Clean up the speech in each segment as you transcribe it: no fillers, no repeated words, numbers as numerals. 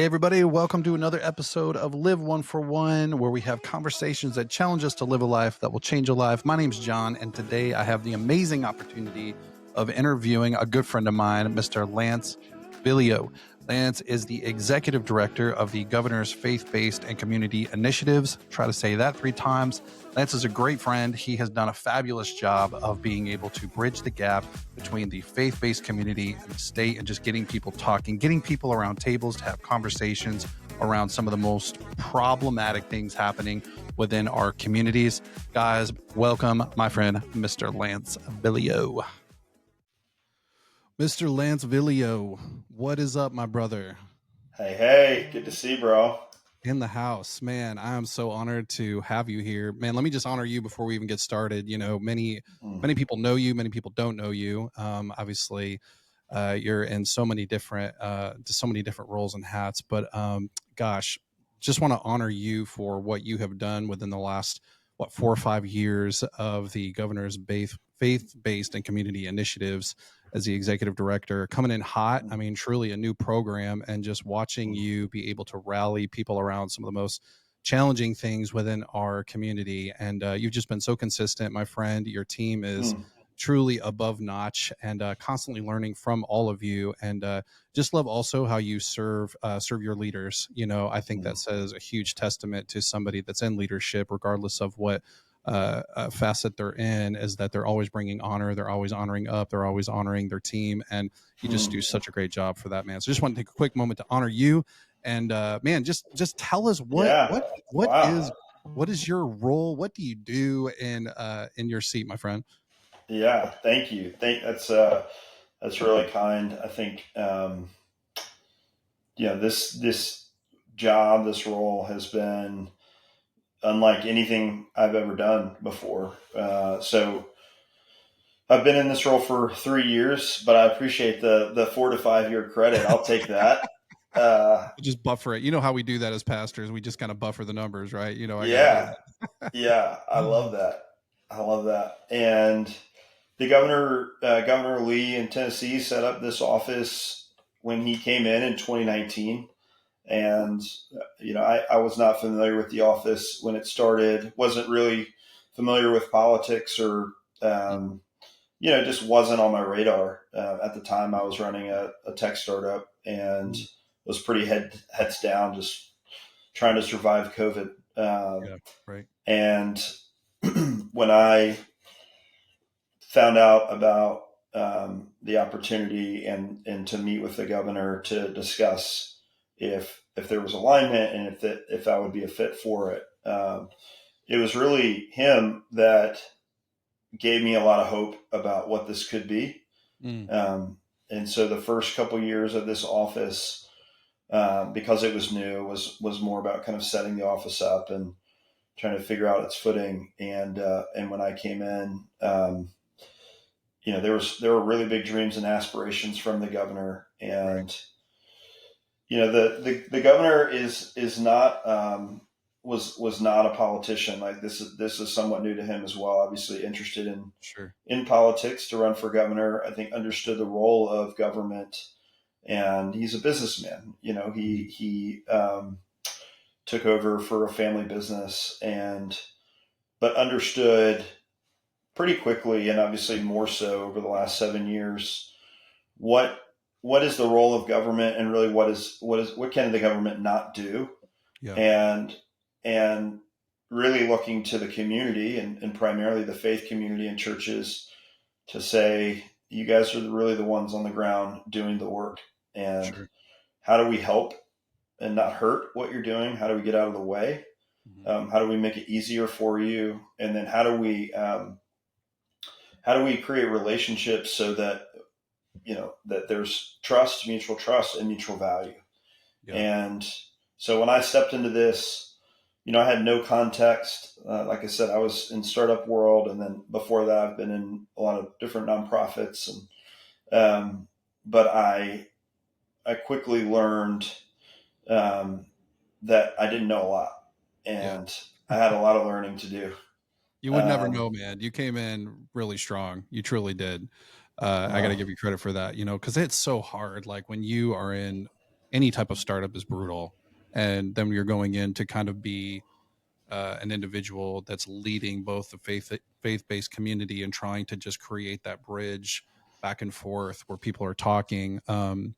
Hey, everybody, welcome to another episode of Live One for One, where we have conversations that challenge us to live a life that will change a life. My name's John, and today I have the amazing opportunity of interviewing a good friend of mine, Mr. Lance Villio. Lance is the executive director of the governor's faith-based and community initiatives. Try to say that 3 times. Lance is a great friend. He has done a fabulous job of being able to bridge the gap between the faith-based community and the state and just getting people talking, getting people around tables to have conversations around some of the most problematic things happening within our communities. Guys, welcome my friend, Mr. Lance Villio. Mr. Lance Villio, what is up, my brother? Hey, good to see you, bro. In the house, man. I am so honored to have you here, man. Let me just honor you before we even get started. You know, many people know you, many people don't know you. Obviously, you're in so many different roles and hats, but gosh, just want to honor you for what you have done within the last 4 or 5 years of the governor's faith-based and community initiatives as the executive director, coming in hot. I mean, truly a new program, and just watching you be able to rally people around some of the most challenging things within our community. And you've just been so consistent, my friend. Your team is Mm, truly above notch, and constantly learning from all of you. And just love also how you serve your leaders. You know, I think that mm, says a huge testament to somebody that's in leadership, regardless of what facet they're in, is that they're always bringing honor, they're always honoring up, they're always honoring their team, and you just do mm. such a great job for that, man. So just want to take a quick moment to honor you. And man, just tell us what what Yeah. what Wow. is what is your role, what do you do in your seat, my friend? Yeah. Thank you. That's really kind. I think this job, this role has been unlike anything I've ever done before. So I've been in this role for 3 years, but I appreciate the 4 to 5 year credit. I'll take that. Uh, Just buffer it. You know how we do that as pastors, we just kind of buffer the numbers, right? I got to give yeah. Yeah. I love that. I love that. And the Governor Lee in Tennessee, set up this office when he came in 2019, and I was not familiar with the office when it started. Wasn't really familiar with politics, or just wasn't on my radar at the time. I was running a tech startup and was pretty heads down, just trying to survive COVID. Yeah, right. And when I found out about the opportunity and to meet with the governor to discuss if there was alignment and if I would be a fit for it. It was really him that gave me a lot of hope about what this could be. Mm, And so the first couple of years of this office, because it was new, was more about kind of setting the office up and trying to figure out its footing. And when I came in, there were really big dreams and aspirations from the governor. right. And the governor is not was not a politician. Like, this is somewhat new to him as well. Obviously interested Sure. in politics to run for governor. I think understood the role of government, and he's a businessman. He took over for a family business, but understood pretty quickly, and obviously more so over the last 7 years, what what is the role of government, and really what can the government not do, Yeah. and and really looking to the community, and primarily the faith community and churches, to say, you guys are really the ones on the ground doing the work, and Sure. how do we help and not hurt what you're doing? How do we get out of the way? Mhm. How do we make it easier for you? And then how do we create relationships so that that there's trust, mutual trust, and mutual value? Yeah. And so when I stepped into this, I had no context. Like I said, I was in startup world, and then before that, I've been in a lot of different nonprofits, but I quickly learned um, that I didn't know a lot, Yeah. and I had a lot of learning to do. You would never Um, know, man. You came in really strong. You truly did. I got to well, give you credit for that, because it's so hard. Like when you are in any type of startup is brutal. And then you're going in to kind of be an individual that's leading both the faith-based community and trying to just create that bridge back and forth where people are talking, and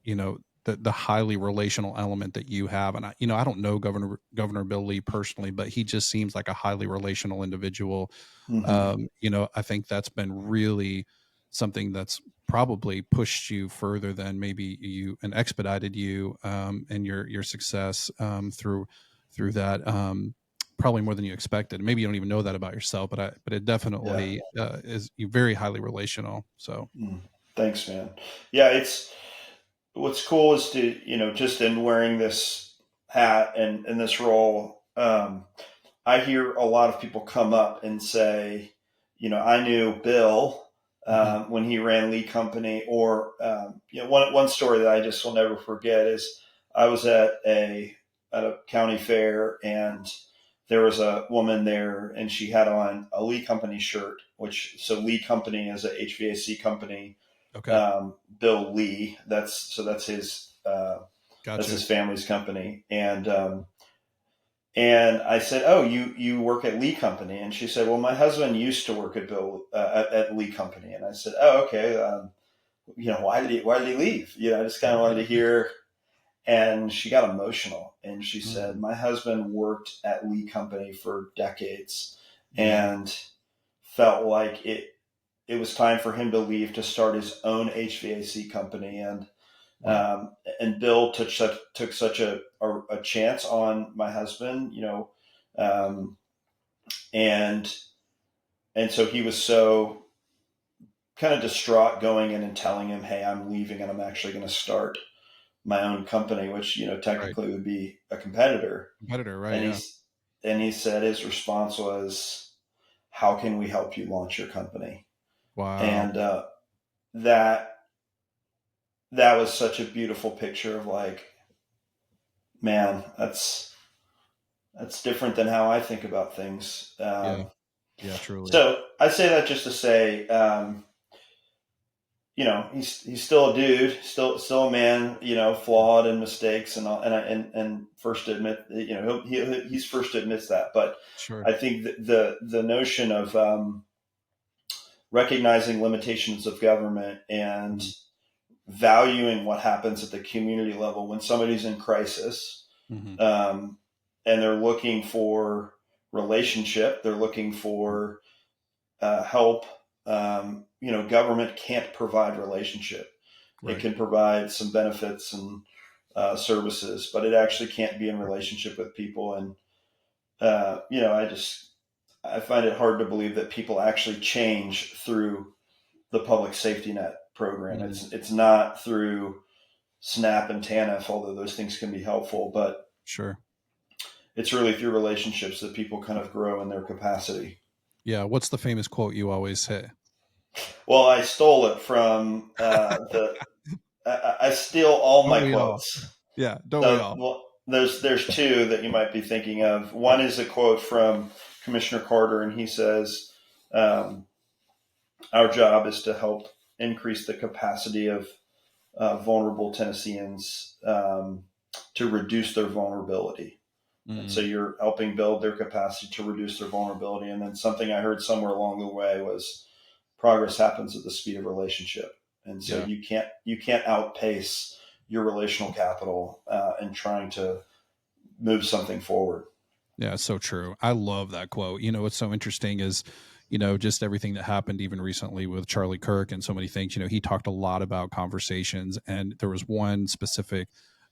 you know, the highly relational element that you have. And I don't know Governor Bill Lee personally, but he just seems like a highly relational individual. Hmm. I think that's been really something that's probably pushed you further than maybe you and expedited you, and your success, through that, probably more than you expected. Maybe you don't even know that about yourself, but it Yeah. definitely is very highly relational. So Mm. Thanks, man. Yeah, it's what's cool is to, just in wearing this hat and this role, I hear a lot of people come up and say, I knew Bill mhm. when he ran Lee Company, or one story that I just will never forget is I was at a county fair, and there was a woman there, and she had on a Lee Company shirt, which, so Lee Company is a HVAC company. Okay, Bill Lee, that's his that's gotcha. his family's company, and I said, "Oh, you work at Lee Company?" And she said, "Well, my husband used to work at at Lee Company." And I said, "Oh, okay. Why did he leave?" I just kind of wanted to hear. And she got emotional, and she said, Mm, "My husband worked at Lee Company for decades, yeah, and felt like it was time for him to leave to start his own HVAC company." wow, And Bill took such a chance on my husband, um, and and so he was so kind of distraught going in and telling him, "Hey, I'm leaving, and I'm actually going to start my own company," which right. technically would be a competitor. Competitor, right? And Yeah. he said his response was, "How can we help you launch your company?" Wow. And that that was such a beautiful picture of, like, man, that's different than how I think about things. Yeah. Yeah. Truly. So I say that just to say, he's still a dude, still a man, Yeah. flawed and mistakes and all, and first to admit, he's first to admit that. But Sure. I think the notion of recognizing limitations of government and Mm-hmm. valuing what happens at the community level when somebody's in crisis, Mm-hmm. um, and they're looking for relationship, they're looking for help. Government can't provide relationship. It Right. can provide some benefits and services, but it actually can't be in relationship with people. And I find it hard to believe that people actually change through the public safety net program. Mm, It's not through SNAP and TANF, although those things can be helpful, but sure. it's really through relationships that people kind of grow in their capacity. Yeah. What's the famous quote you always say? Well, I stole it from the. I steal all Don't my we all? quotes. Yeah. Don't we So, all? well, there's two that you might be thinking of. Yeah. One is a quote from Commissioner Carter, and he says, um, "Our job is to help increase the capacity of vulnerable Tennesseans to reduce their vulnerability." And so Mm, you're helping build their capacity to reduce their vulnerability. And then something I heard somewhere along the way was, progress happens at the speed of relationship. And so yeah. you can't outpace your relational capital in trying to move something forward. Yeah, it's so true. I love that quote. What's so interesting is, just everything that happened even recently with Charlie Kirk and so many things. He talked a lot about conversations, and there was one specific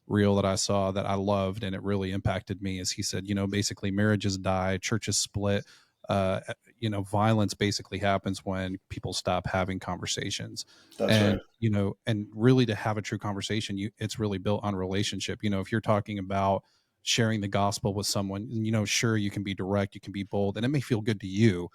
reel that I saw that I loved, and it really impacted me. Is he said, basically marriages die, churches split. Uh, Violence basically happens when people stop having conversations, That's and right. and really to have a true conversation, it's really built on relationship. If you're talking about sharing the gospel with someone, sure, you can be direct, you can be bold, and it may feel good to you,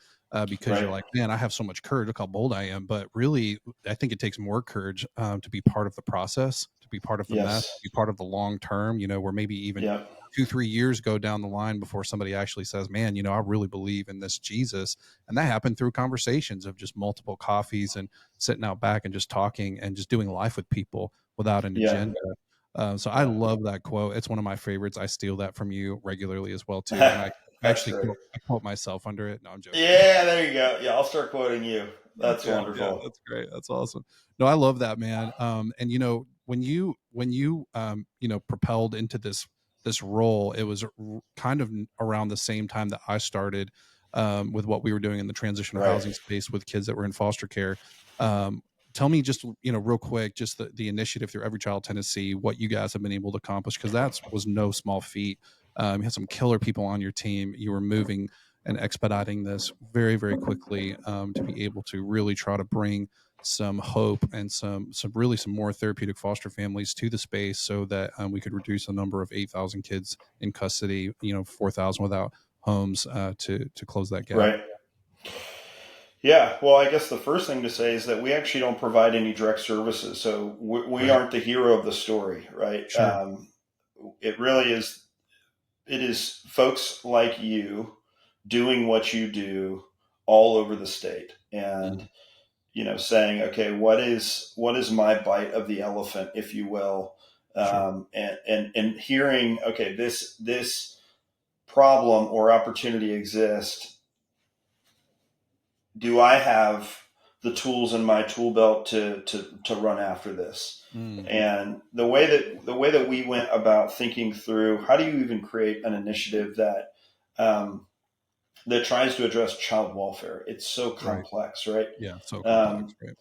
because you're Right. like, man, I have so much courage, look how bold I am. But really, I think it takes more courage, to be part of the process, to be part of the mess, to Yes. be part of the long term, where maybe even Yep. 2 3 years go down the line before somebody actually says, man, I really believe in this Jesus. And that happened through conversations of just multiple coffees and sitting out back and just talking and just doing life with people without an Yeah. agenda. So I Yeah. love that quote. It's one of my favorites. I steal that from you regularly as well too, and I That's actually great. I quote myself under it. No, I'm joking. Yeah, there you go. Yeah, I'll start quoting you. That's Yeah, yeah, wonderful. that's great. That's awesome. No, I love that, man. And when you propelled into this role, it was kind of around the same time that I started with what we were doing in the transitional Right. housing space with kids that were in foster care. Um, Tell me just real quick, just the initiative through Every Child Tennessee, what you guys have been able to accomplish, because that was no small feat. You had some killer people on your team. You were moving and expediting this very, very quickly to be able to really try to bring some hope and some more therapeutic foster families to the space, so that we could reduce the number of 8,000 kids in custody, 4,000 without homes, to close that gap. Right. Yeah. Well, I guess the first thing to say is that we actually don't provide any direct services, so we Right. aren't the hero of the story, right? Sure. It really is. It is folks like you doing what you do all over the state, and Mhm. saying, okay, what is my bite of the elephant, if you will, Sure. and hearing, okay, this problem or opportunity exists. Do I have the tools in my tool belt to run after this? Mm. And the way that we went about thinking through how do you even create an initiative um, that tries to address child welfare? It's so Right. complex, right? Yeah. So complex. Um, Right.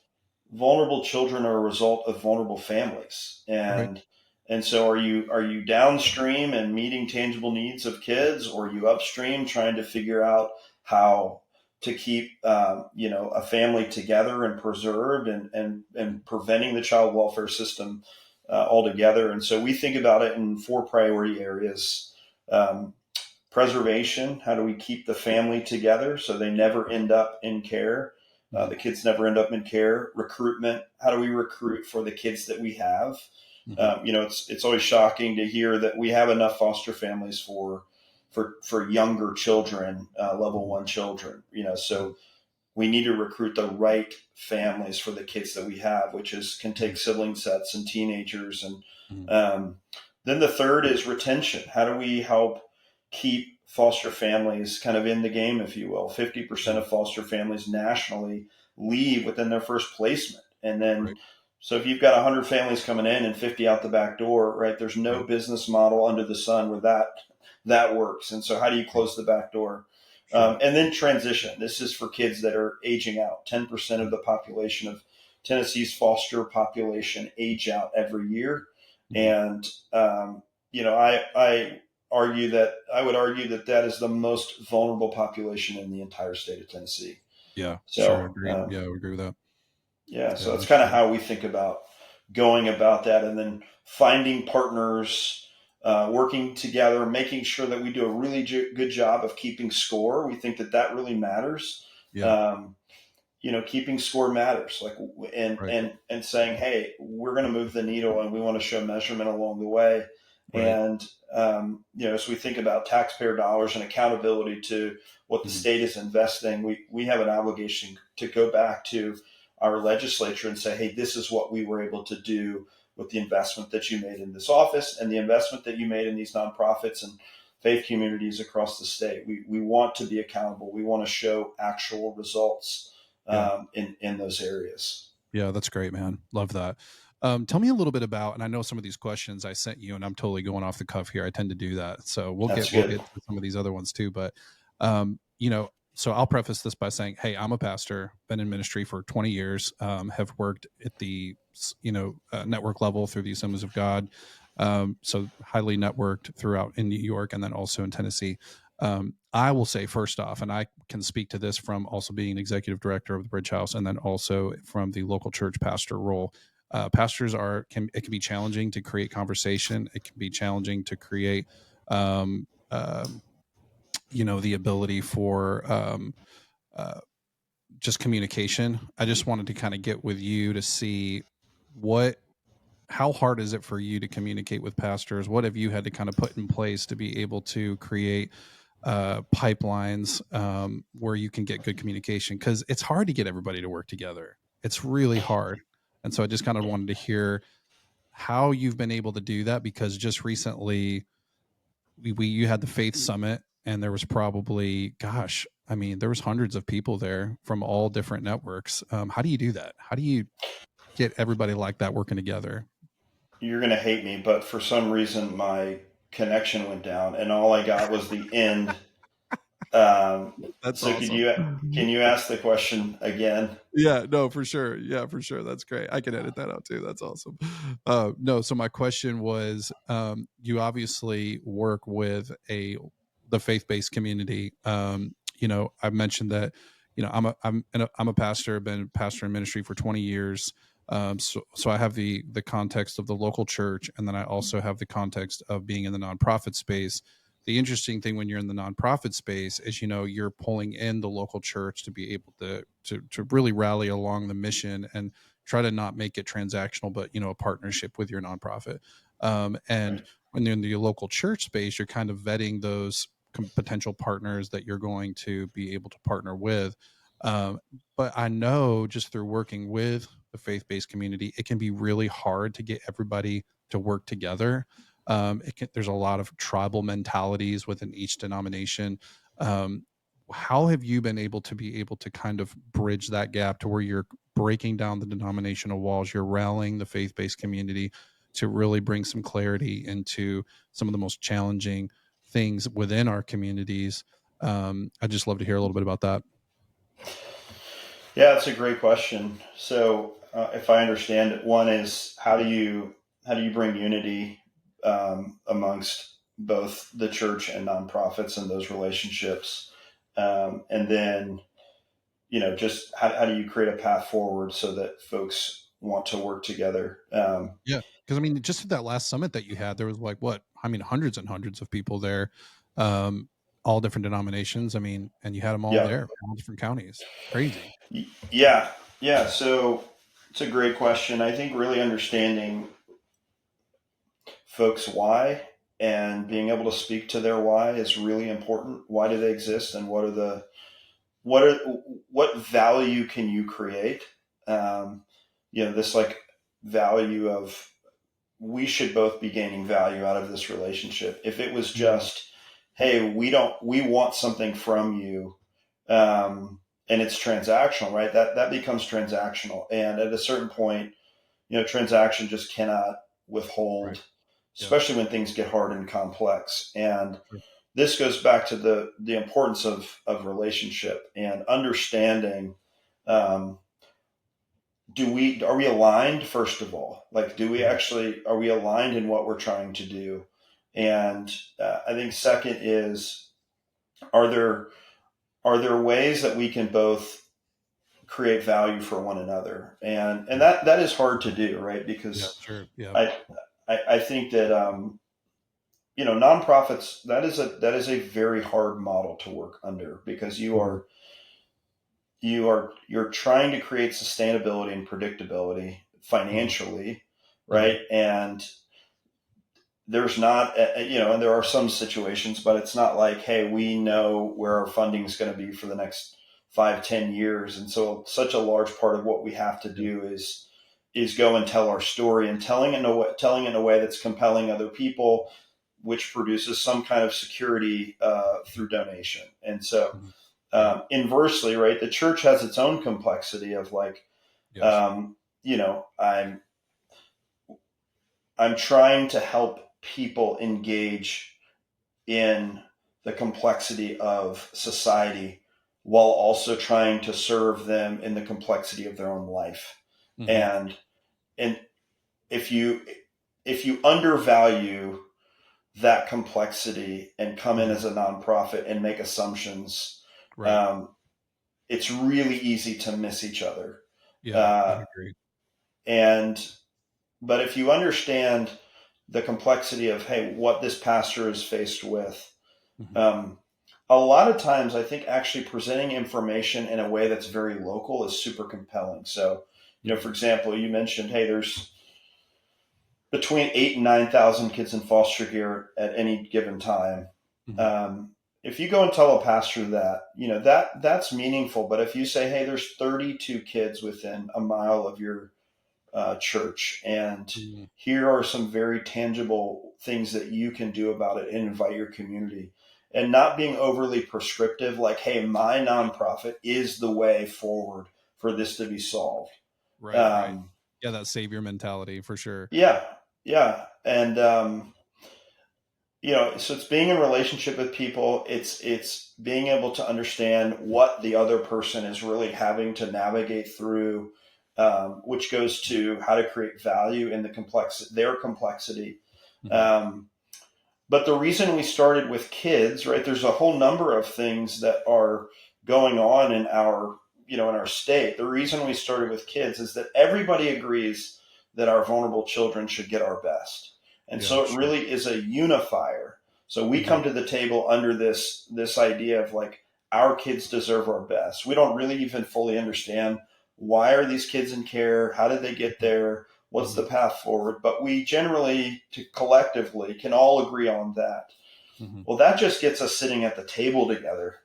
Vulnerable children are a result of vulnerable families, Right. and so are you downstream and meeting tangible needs of kids, or are you upstream trying to figure out how to keep a family together and preserved, and preventing the child welfare system altogether? And so we think about it in four priority areas. um, Preservation, how do we keep the family together so they never end up in care? Mm-hmm. The kids never end up in care. Recruitment, how do we recruit for the kids that we have? Mm-hmm. It's always shocking to hear that we have enough foster families for younger children, level one children. Mm-hmm. So we need to recruit the right families for the kids that we have, which can Mm-hmm. take sibling sets and teenagers. And Mm-hmm. then the third is retention. How do we help keep foster families kind of in the game, if you will? 50% Mm-hmm. of foster families nationally leave within their first placement. And then, Right. so if you've got 100 families coming in and 50 out the back door, right, there's no Right. business model under the sun where that works. And so how do you Right. close the back door? Sure. And then transition. This is for kids that are aging out. 10% of Mm-hmm. the population of Tennessee's foster population age out every year. Mm-hmm. And, I would argue that that is the most vulnerable population in the entire state of Tennessee. Yeah. Sure. So, Agreed. Yeah. I would agree with that. yeah, Yeah. so that's That's kind of great. how we think about going about that, and then finding partners, working together, making sure that we do a really good job of keeping score. We think that really matters. Yeah. Um, keeping score matters. Like, and Right. and and saying, hey, we're going to move the needle, and we want to show measurement along the way. Right. And as we think about taxpayer dollars and accountability to what the Mm-hmm. state is investing, we have an obligation to go back to our legislature and say, hey, this is what we were able to do with the investment that you made in this office and the investment that you made in these nonprofits and faith communities across the state. We want to be accountable. We want to show actual results Yeah. in those areas. Yeah, that's great, man. Love that. Tell me a little bit about, and I know some of these questions I sent you, and I'm totally going off the cuff here. I tend to do that, so we'll That's get we'll good. get to some of these other ones too. But so I'll preface this by saying, hey, I'm a pastor, been in ministry for 20 years, have worked at the network level through the Assemblies of God, so highly networked throughout in New York and then also in Tennessee. I will say first off, and I can speak to this from also being executive director of the Bridge House and then also from the local church pastor role. Pastors it can be challenging to create conversation. It can be challenging to create, um, um, the ability for uh, just communication. I just wanted to kind of get with you to see what how hard is it for you to communicate with pastors? What have you had to kind of put in place to be able to create pipelines where you can get good communication? Because it's hard to get everybody to work together. It's really hard. And so I just kind of wanted to hear how you've been able to do that, because just recently you had the Faith Summit, and there was probably, gosh, I mean, there was hundreds of people there from all different networks. How do you do that? How do you get everybody like that working together? You're going to hate me, but for some reason my connection went down, and all I got was the end. That's So awesome. can you ask the question again? Yeah, no, for sure. Yeah, for sure. That's great. I can edit that out too. That's awesome. No, so my question was, you obviously work with the faith-based community. I've mentioned that, I'm a pastor, I've been a pastor in ministry for 20 years. So I have the context of the local church, and then I also have the context of being in the nonprofit space. The interesting thing when you're in the nonprofit space is, you're pulling in the local church to be able to really rally along the mission and try to not make it transactional, but a partnership with your nonprofit. And Right. when you're in the local church space, you're kind of vetting those potential partners that you're going to be able to partner with. um, but I know, just through working with the faith-based community, it can be really hard to get everybody to work together. There's a lot of tribal mentalities within each denomination. Um, how have you been able to kind of bridge that gap to where you're breaking down the denominational walls, you're rallying the faith-based community to really bring some clarity into some of the most challenging things within our communities? I'd just love to hear a little bit about that. Yeah, that's a great question. So, if I understand it, one is how do you bring unity amongst both the church and nonprofits and those relationships, and then just how do you create a path forward so that folks want to work together? Yeah, because I mean, just at that last summit that you had, there was like, what, I mean, hundreds and hundreds of people there, um, all different denominations. I mean, and you had them all Yeah, there, all different counties. Crazy. yeah, yeah. So it's a great question. I think really understanding folks' why and being able to speak to their why is really important. Why do they exist, and what are what value can you create? Um, this like value of we should both be gaining value out of this relationship. If it was Mhm. just, hey, we want something from you, and it's transactional, right? That becomes transactional, and at a certain point, transaction just cannot Right. withhold, Yeah. especially when things get hard and complex. And Sure. this goes back to the importance of relationship and understanding. Um, are we aligned, first of all? Like, do we Mhm. actually are we aligned in what we're trying to do? And I think second is, are there are there ways that we can both create value for one another? And Yeah. that is hard to do, right? Yeah. Because Sure. Yeah. I I think that nonprofits, that is a very hard model to work under, because Mhm. you're trying to create sustainability and predictability Mhm. financially, Mhm. right? And there's not and there are some situations, but it's not like, hey, we know where our funding is going to be for the next 5-10 years, and so such a large part of what we have to Yeah. do is go and tell our story, and telling it in a way that's compelling other people, which produces some kind of security through donation. And so, Mhm. Yeah. inversely, right, the church has its own complexity of like, Yes. um, you know, I'm I'm trying to help people engage in the complexity of society while also trying to serve them in the complexity of their own life. Mhm. And and if you if you undervalue that complexity and come in Mhm. as a nonprofit and make assumptions, Right. um, it's really easy to miss each other. Yeah. I Uh, agree. and but if you understand the complexity of, hey, what this pastor is faced with, Mhm. um, a lot of times I think actually presenting information in a way that's very local is super compelling. So, Mhm. for example, you mentioned, hey, there's between 8 and 9,000 kids in foster care at any given time. Mhm. Um, if you go and tell a pastor that, that's meaningful. But if you say, hey, there's 32 kids within a mile of your church, and Mm. here are some very tangible things that you can do about it and invite your community. And not being overly prescriptive, like, hey, my nonprofit is the way forward for this to be solved. Right, right. Um, Yeah, that savior mentality for sure. yeah, yeah. And so it's being in relationship with people. It's being able to understand what the other person is really having to navigate through, which goes to how to create value in their complexity. Mhm. Um, but the reason we started with kids, right? There's a whole number of things that are going on in our state. The reason we started with kids is that everybody agrees that our vulnerable children should get our best. And Yeah, so it sure. really is a unifier. So we Mhm. come to the table under this idea of like, our kids deserve our best. We don't really even fully understand, why are these kids in care? How did they get Mhm. there? What's the Mhm. path forward? But we generally, collectively, can all agree on that. Mhm. Well, that just gets us sitting at the table together.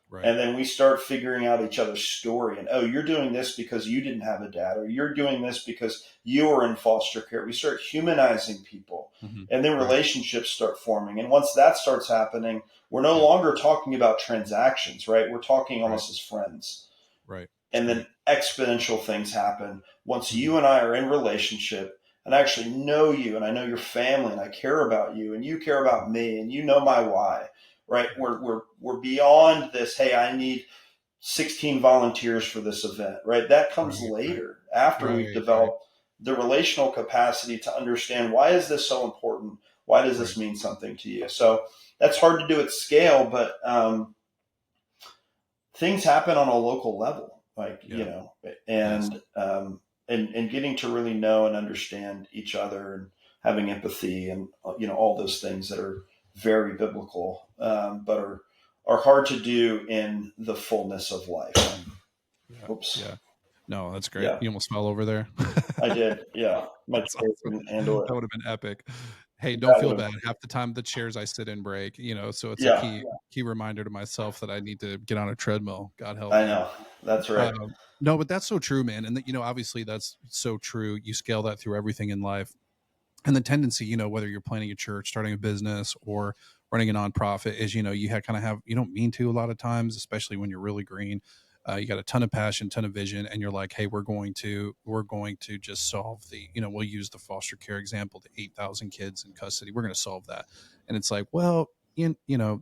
Right. And then we start figuring out each other's story. And, oh, you're doing this because you didn't have a dad, or you're doing this because you were in foster care. We start humanizing people. Mhm. And then Right. relationships start forming. And once that starts happening, we're no Yep. longer talking about transactions, right? We're talking Right. almost as friends. Right. It's And great. then exponential things happen once Mhm. you and I are in relationship, and I actually know you, and I know your family, and I care about you, and you care about me, and you know my why, right? Right. We're beyond this, hey, I need 16 volunteers for this event, right? That comes Right. Right. later, after we've Right. Right. developed the relational capacity to understand, why is this so important? Why does Right. this mean something to you? So that's hard to do at scale, but things happen on a local level, like, Yeah. Yes. and getting to really know and understand each other, and having empathy, and all those things that are very biblical, but are hard to do in the fullness of life. Mhm. Yeah. Oops. Yeah. No, that's great. Yeah, You almost fell over there. I did. Yeah, my That's chair awesome. couldn't handle it. That would have been epic. Hey, don't That feel would have. bad. Half the time the chairs I sit in break, so it's a Yeah, key reminder to myself that I need to get on a treadmill. God help I me. know. That's right. No, but that's so true, man. And obviously that's so true. You scale that through everything in life. And the tendency, whether you're planning a church, starting a business, or running a nonprofit, is you kind of have, you don't mean to a lot of times, especially when you're really green. You got a ton of passion, ton of vision, and you're like, hey, we're going to just solve we'll use the foster care example, the 8,000 kids in custody, we're going to solve that. And it's like, well,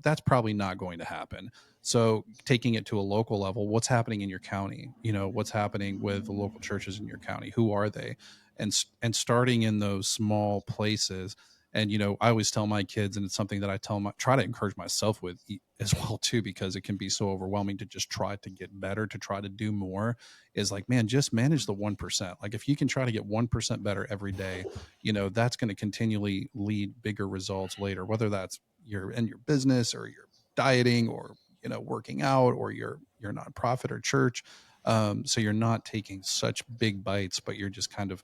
that's probably not going to happen. So taking it to a local level, what's happening in your county? What's happening with the local churches in your county? Who are they? And starting in those small places. And I always tell my kids, and it's something that I try to encourage myself with as well too, because it can be so overwhelming to just try to get better, to try to do more. Is like, man, just manage the 1%. Like, if you can try to get 1% better every day, that's going to continually lead bigger results later, whether that's you're in your business, or you're dieting, or working out, or your nonprofit or church. So you're not taking such big bites, but you're just kind of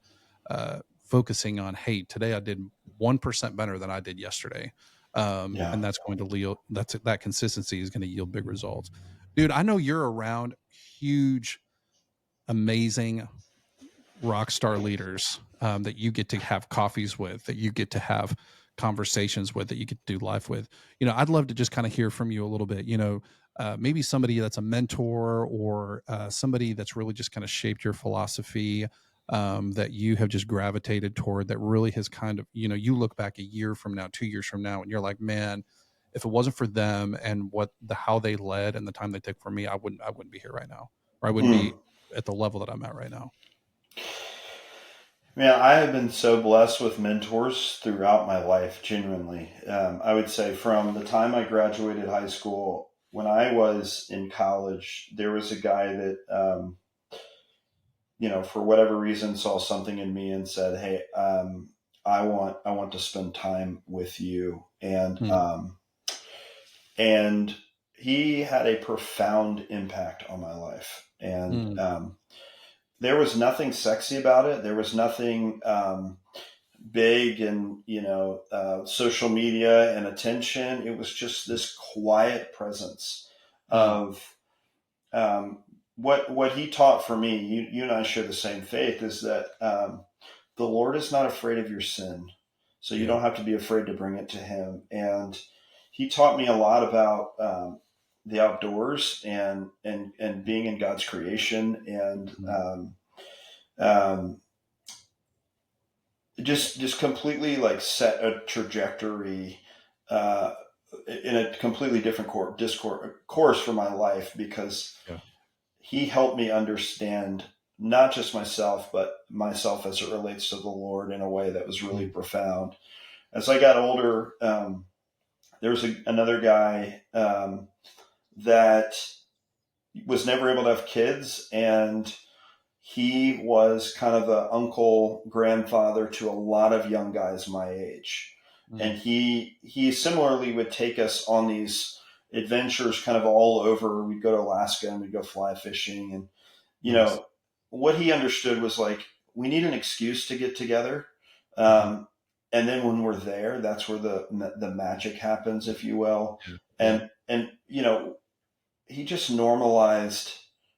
focusing on, hey, today I did 1% better than I did yesterday. Yeah. And that's going to yield, that consistency is going to yield big results. Dude, I know you're around huge, amazing rock star leaders, that you get to have coffees with, that you get to have conversations with, that you get to do life with. I'd love to just kind of hear from you a little bit. Maybe somebody that's a mentor, or somebody that's really just kind of shaped your philosophy, that you have just gravitated toward, that really has kind of, you look back a year from now, 2 years from now, and you're like, man, if it wasn't for them and how they led and the time they took for me, I wouldn't be here right now, or I wouldn't Hmm. be at the level that I'm at right now. Man, I have been so blessed with mentors throughout my life, genuinely. I would say from the time I graduated high school, when I was in college, there was a guy that, for whatever reason, saw something in me and said, "Hey, I want to spend time with you," Mm, and he had a profound impact on my life. And mm, there was nothing sexy about it. There was nothing big and social media and attention. It was just this quiet presence mm, of um, what he taught for me, you and I share the same faith, is that the Lord is not afraid of your sin, so you Yeah. don't have to be afraid to bring it to Him. And he taught me a lot about the outdoors and being in God's creation, and Mhm. um, just completely like set a trajectory uh, in a completely different course for my life, because Yeah. he helped me understand not just myself, but myself as it relates to the Lord in a way that was really Mhm. profound. As I got older, there was another guy that was never able to have kids, and he was kind of an uncle, grandfather to a lot of young guys my age. Mhm. And he similarly would take us on these adventures kind of all over. We'd go to Alaska and we'd go fly fishing. And, you Nice. know, what he understood was like, we need an excuse to get together. Mhm. Um, and then when we're there, that's where the magic happens, if you will. Yeah. Yeah. And he just normalized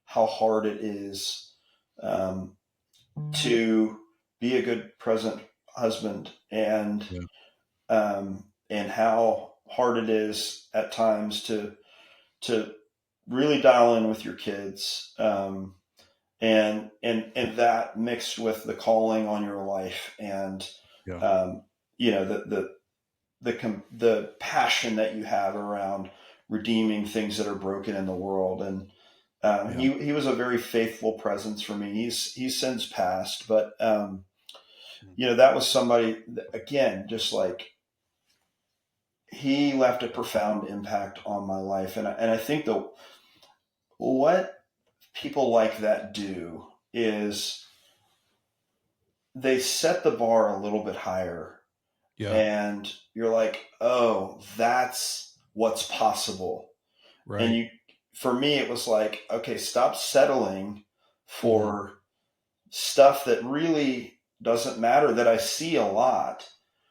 how hard it is um, to be a good present husband, Yeah. and how hard it is at times to really dial in with your kids, and that mixed with the calling on your life, and Yeah. um, the passion that you have around redeeming things that are broken in the world. And Yeah. he was a very faithful presence for me. He's since passed, but Mhm. that was somebody that, again, just like, he left a profound impact on my life. And I think that what people like that do is they set the bar a little bit higher, Yeah. and you're like, oh, that's what's possible. And Right. for me, it was like, okay, stop settling Mhm. for stuff that really doesn't matter, that I see a lot,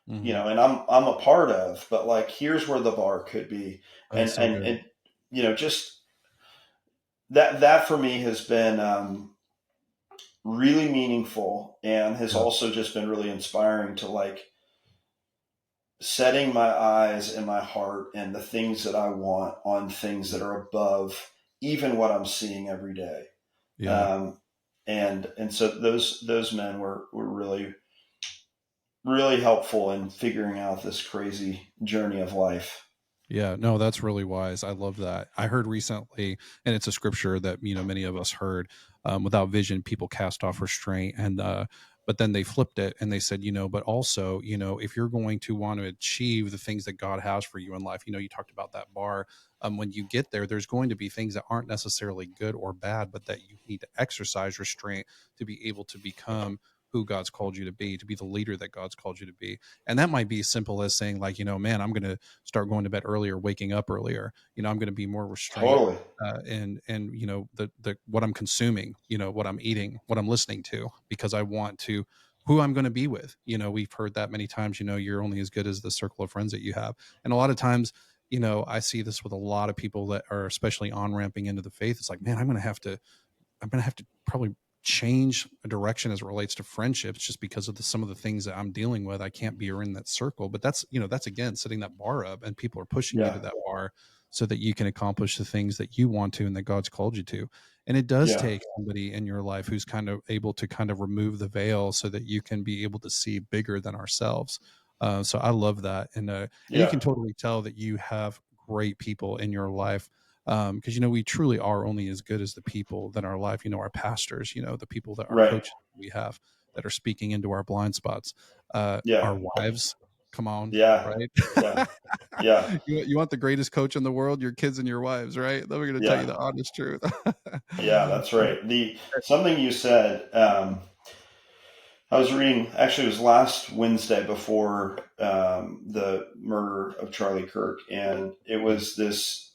Mhm. and I'm a part of, but like, here's where the bar could be. and That's so and good. and just that for me has been really meaningful, and has Yeah. also just been really inspiring to, like, setting my eyes and my heart and the things that I want on things that are above even what I'm seeing every day. Yeah. Um, and so those men were really, really helpful in figuring out this crazy journey of life. Yeah, no, that's really wise. I love that. I heard recently, and it's a scripture that many of us heard. Without vision, people cast off restraint, and but then they flipped it and they said, but also, if you're going to want to achieve the things that God has for you in life, you talked about that bar. When you get there, there's going to be things that aren't necessarily good or bad, but that you need to exercise restraint to be able to become who God's called you to be the leader that God's called you to be. And that might be as simple as saying, like, man, I'm going to start going to bed earlier, waking up earlier. I'm going to be more restrained, Totally. and the what I'm consuming, what I'm eating, what I'm listening to, because I want to who I'm going to be with. We've heard that many times. You're only as good as the circle of friends that you have, and a lot of times. I see this with a lot of people that are especially on ramping into the faith. It's like, man, I'm going to have to probably change a direction as it relates to friendships just because of some of the things that I'm dealing with. I can't be in that circle, but that's again, setting that bar up, and people are pushing you Yeah. to that bar so that you can accomplish the things that you want to and that God's called you to. And it does Yeah. take somebody in your life who's kind of able to kind of remove the veil so that you can be able to see bigger than ourselves. So I love that. And you Yeah. can totally tell that you have great people in your life, because we truly are only as good as the people that are alive, our pastors, the people that our Right. coaches we have that are speaking into our blind spots, Yeah. our wives, come on, Yeah. right? Yeah. Yeah. You want the greatest coach in the world, your kids and your wives, right? Then we're going to tell you Yeah. the honest truth. Yeah. That's right. The Something you said. I was reading. Actually, it was last Wednesday before the murder of Charlie Kirk, and it Mm, was this.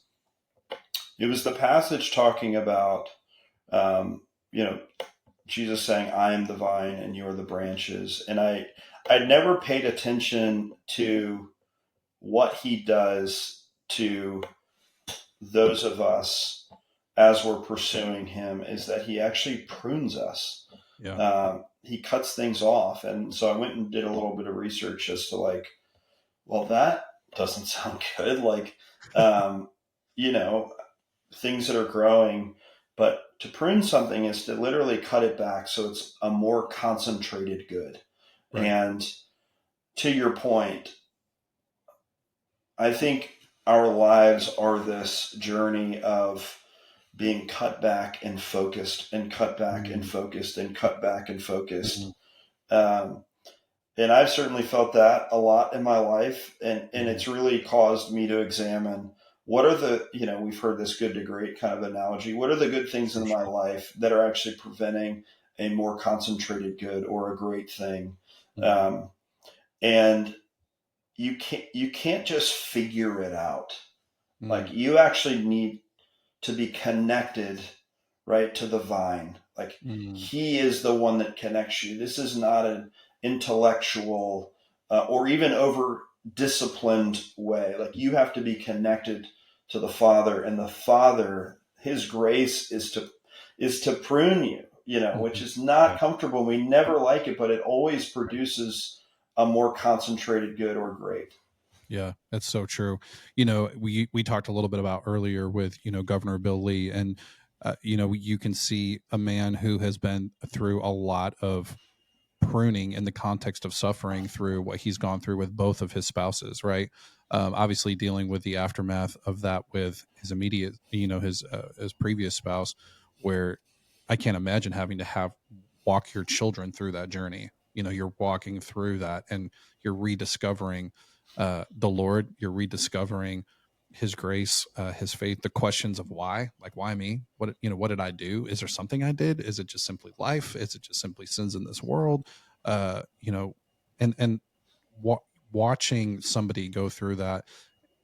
It was the passage talking about, um, you know, Jesus saying, "I am the vine, and you are the branches." And I'd never paid attention to what he does to those of us as we're pursuing him is that he actually prunes us. Yeah. He cuts things off. And so I went and did a little bit of research as to like, well, that doesn't sound good. Like, you know, things that are growing, but to prune something is to literally cut it back so it's a more concentrated good. Right. And to your point, I think our lives are this journey of being cut back and focused and cut back and Mm-hmm. focused and cut back and Mm-hmm. focused. Um, and I've certainly felt that a lot in my life. And Mm-hmm. it's really caused me to examine what are the, we've heard this good to great kind of analogy. What are the good things For in my sure. life that are actually preventing a more concentrated good or a great thing? Mm-hmm. Um, and you can't just figure it out. Like you actually need to be connected, right, to the vine. Like Mm-hmm. he is the one that connects you. This is not an intellectual or even over disciplined way. Like you have to be connected to the Father, and the Father, His grace is to prune you. Which Mm-hmm. is not Yeah. comfortable. We never like it, but it always produces a more concentrated good or great. Yeah, that's so true. We talked a little bit about earlier with Governor Bill Lee, and you can see a man who has been through a lot of pruning in the context of suffering through what he's gone through with both of his spouses, right? Obviously, dealing with the aftermath of that with his immediate, his previous spouse, where I can't imagine having to have walk your children through that journey. You're walking through that, and you're rediscovering the Lord. You're rediscovering His grace, His faith. The questions of why, like why me? What did I do? Is there something I did? Is it just simply life? Is it just simply sins in this world? uh you know and wa- Watching somebody go through that,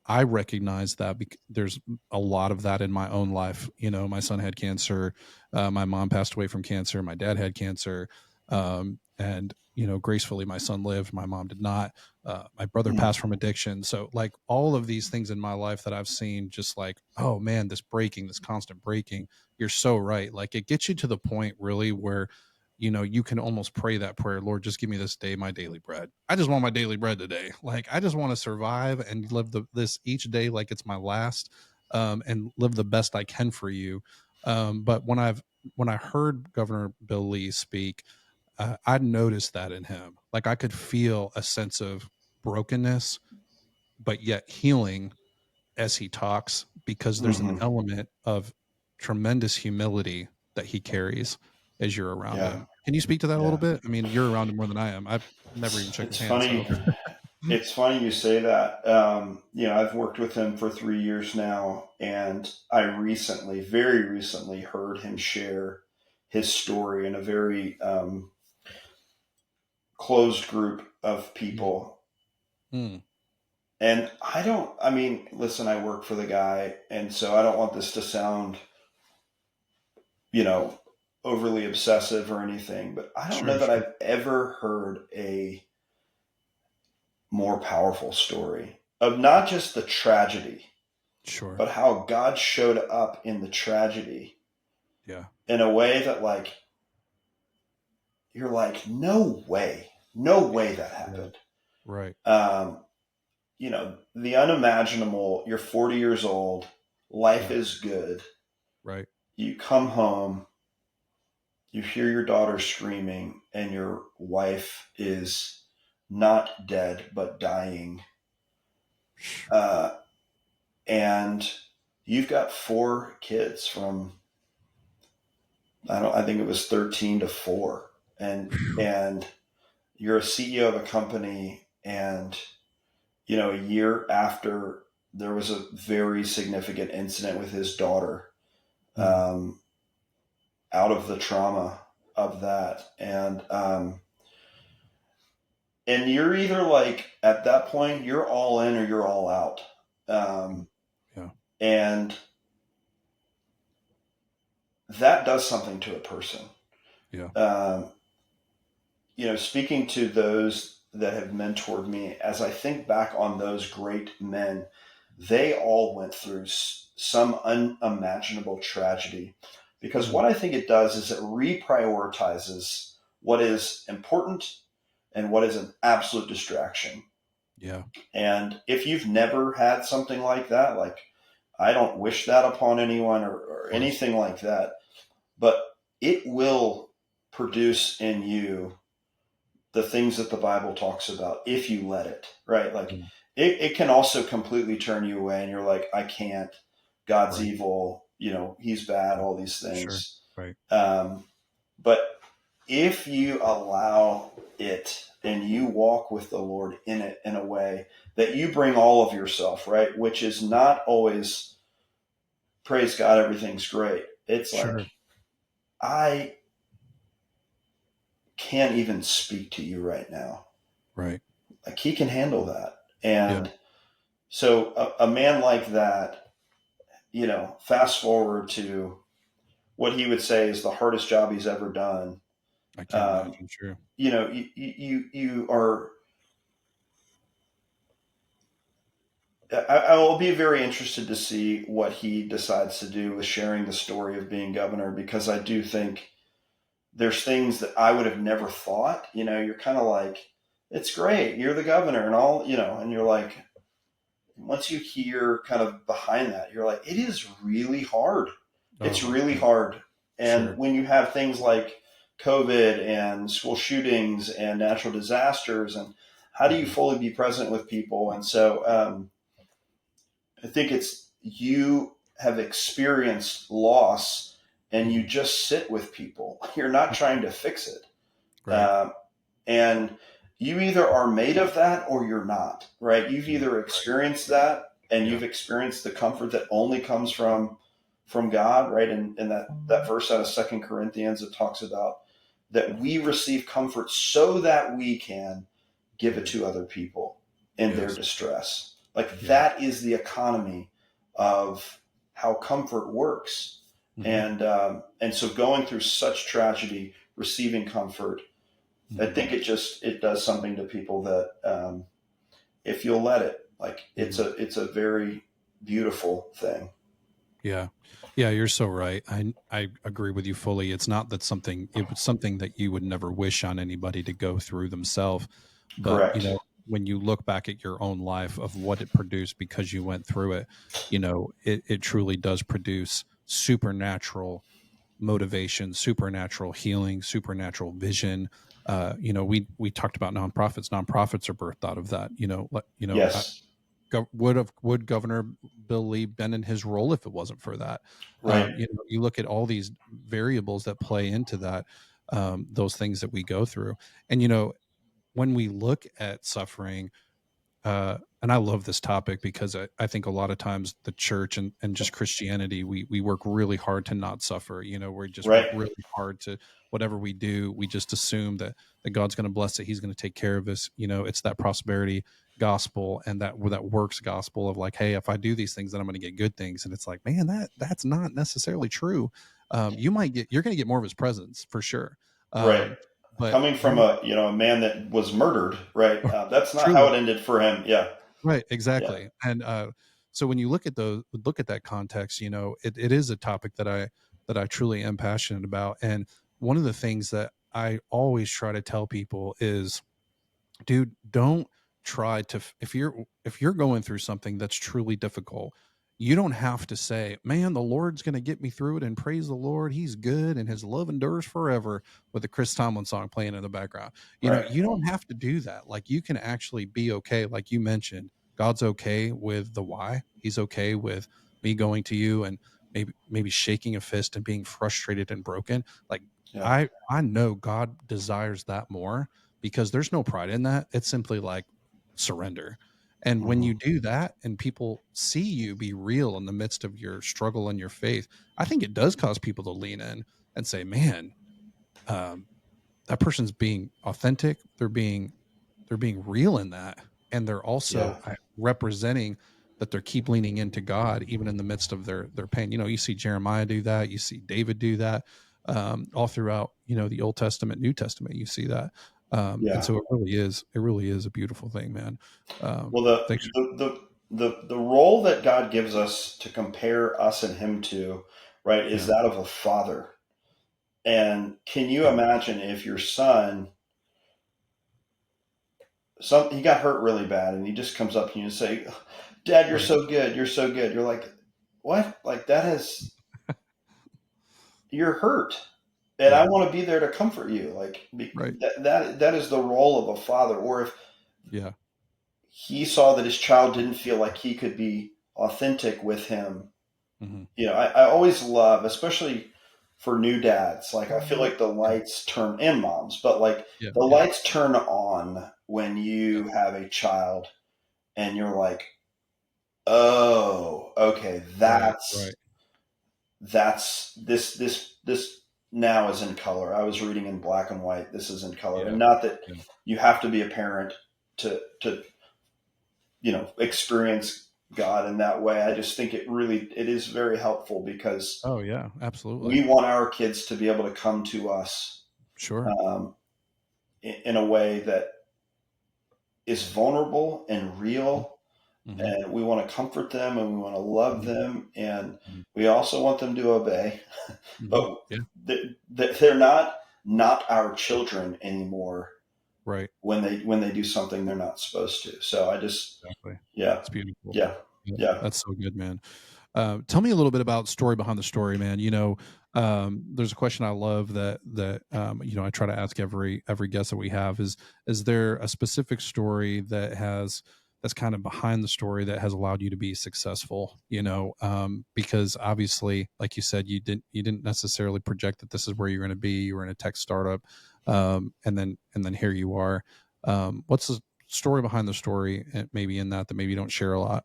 I recognize that there's a lot of that in my own life. My son had cancer, my mom passed away from cancer, my dad had cancer, and gracefully my son lived, my mom did not. My brother Mm. passed from addiction. So like all of these things in my life that I've seen, just like, oh man, this constant breaking. You're so right. Like it gets you to the point really where you can almost pray that prayer, Lord, just give me this day my daily bread. I just want my daily bread today. Like I just want to survive and live this each day like it's my last, and live the best I can for you. But when I heard Governor Bill Lee speak, I noticed that in him. Like I could feel a sense of brokenness, but yet healing as he talks, because there's an Hmm. element of tremendous humility that he carries as you're around Yeah. him. Can you speak to that a little Yeah. bit? I mean, you're around him more than I am. I've never even It's, shook his it's hand. So, funny. It's funny you say that. I've worked with him for 3 years now, and I recently, very recently, heard him share his story in a very closed group of mm, people. mm, And I mean, listen, I work for the guy, and so I don't want this to sound, you know, overly obsessive or anything, but I don't know sure, that sure, I've ever heard a more powerful story of not just the tragedy, sure. but how God showed up in the tragedy Yeah, in a way that, like, you're like, no way that yeah, happened. right, Um, the unimaginable. You're 40 years old. Life yeah, is good. right. You come home. You hear your daughter screaming, and your wife is not dead but dying. Uh, and you've got 4 kids from I think it was 13 to 4, and you're a CEO of a company, and a year after there was a very significant incident with his daughter, Mm, um, out of the trauma of that, and you're either like at that point you're all in or you're all out, mm, um, yeah, and that does something to a person. yeah, Um, speaking to those that have mentored me, as I think back on those great men, they all went through some unimaginable tragedy. Because Mm, what I think it does is it reprioritizes what is important and what is an absolute distraction. yeah. And if you've never had something like that, like I don't wish that upon anyone or Of course. anything like that, but it will produce in you the things that the Bible talks about if you let it, right? Like Mm, it can also completely turn you away and you're like, I can't, God's right. evil, he's bad, Yeah. all these Sure. things. Right. But if you allow it and you walk with the Lord in it in a way that you bring all of yourself, right? Which is not always, praise God, everything's great. It's like, Sure. I can't even speak to you right now. Right. Like he can handle that. Yeah. And so a man like that, fast forward to what he would say is the hardest job he's ever done. I can't Um, imagine. Sure. you are. I will be very interested to see what he decides to do with sharing the story of being governor because I do think there's things that I would have never thought. You're kind of like, it's great, you're the governor and all, and you're like, once you hear kind of behind that, you're like, it is really hard. Oh It's my really God. hard. And Sure. when you have things like COVID and school shootings and natural disasters, and how do you Hmm. fully be present with people? And so I think it's you have experienced loss and you Hmm. just sit with people. You're not trying to fix it. Right. Um, and you either are made of that or you're not, right? You've Mm, either right. experienced that and Yeah. you've experienced the comfort that only comes from God, right? And that verse out of Second Corinthians that talks about that we receive comfort so that we can give it Hmm. to other people in their Yes. distress. Like Yeah. that is the economy of how comfort works. Hmm. And so going through such tragedy, receiving comfort, I Hmm. think it does something to people that if you'll let it, like Hmm. it's a very beautiful thing. Yeah. Yeah, you're so right. I agree with you fully. It's not that something it was something that you would never wish on anybody to go through themselves, but Correct. when you look back at your own life of what it produced because you went through it, it truly does produce supernatural motivation, supernatural healing, supernatural vision. We talked about nonprofits. Nonprofits are birthed out of that. Yes. Would Governor Bill Lee been in his role if it wasn't for that? Right. You look at all these variables that play into that, those things that we go through, and when we look at suffering, and I love this topic because I think a lot of times the church and just Christianity, we work really hard to not suffer. We just work Right. really hard to whatever we do, we just assume that God's going to bless it. He's going to take care of us. It's that prosperity gospel and that works gospel of like, hey, if I do these things, then I'm going to get good things. And it's like, man, that's not necessarily true. You're going to get more of his presence for sure. Right. But Coming from you a man that was murdered, right? That's not how truly. it ended for him. Yeah. Right, Yeah. exactly. And so when you look at that context, it is a topic that I truly am passionate about. And one of the things that I always try to tell people is, dude, don't try to if you're going through something that's truly difficult, you don't have to say, man, the Lord's going to get me through it, and praise the Lord, he's good and his love endures forever, with the Chris Tomlin song playing in the background. Right. You don't have to do that. Like, you can actually be okay. Like you mentioned, God's okay with the why. He's okay with me going to you and maybe shaking a fist and being frustrated and broken. Like, Yeah. I know God desires that more, because there's no pride in that. It's simply like surrender. And when Hmm. you do that and people see you be real in the midst of your struggle and your faith, I think it does cause people to lean in and say, man, um, that person's being authentic. They're being real in that, and they're also Yeah. representing that they keep leaning into God even in the midst of their pain. You see Jeremiah do that, you see David do that, all throughout the Old Testament, New Testament. You see that, and Yeah. so it really is a beautiful thing, man. Well, Thanks. the role that God gives us to compare us and Him to, right, is Yeah. that of a father. And can you Yeah. imagine if your son, he got hurt really bad, and he just comes up to you and say, "Dad, you're Right. so good. You're so good." You're like, "What? Like that is you're hurt." And I Yeah. want to be there to comfort you. Like Right. that is the role of a father. Or if Yeah. he saw that his child didn't feel like he could be authentic with him. Hmm. I always love, especially for new dads, like I feel like the lights turn, and moms, but like Yeah. the Yeah. lights turn on when Yeah. you have a child and you're like, oh, okay, Right. Right. this now is in color. I was reading in black and white. This is in color. And Yeah. not that Yeah. you have to be a parent to experience God in that way. I just think it is very helpful because Oh yeah. Absolutely. we want our kids to be able to come to us Sure. um, in a way that is vulnerable and real. Hmm. And we want to comfort them and we want to love Hmm. them. And Hmm. we also want them to obey. Hmm. But Yeah. they're not our children anymore Right. when they do something they're not supposed to. So I just, Exactly. yeah, It's beautiful. yeah, Yeah. yeah. That's so good, man. Tell me a little bit about story behind the story, man. There's a question I love that I try to ask every guest that we have is there a specific story that's kind of behind the story that has allowed you to be successful? Because obviously, like you said, you didn't necessarily project that this is where you're going to be. You were in a tech startup, and then here you are. What's the story behind the story, maybe in that maybe you don't share a lot?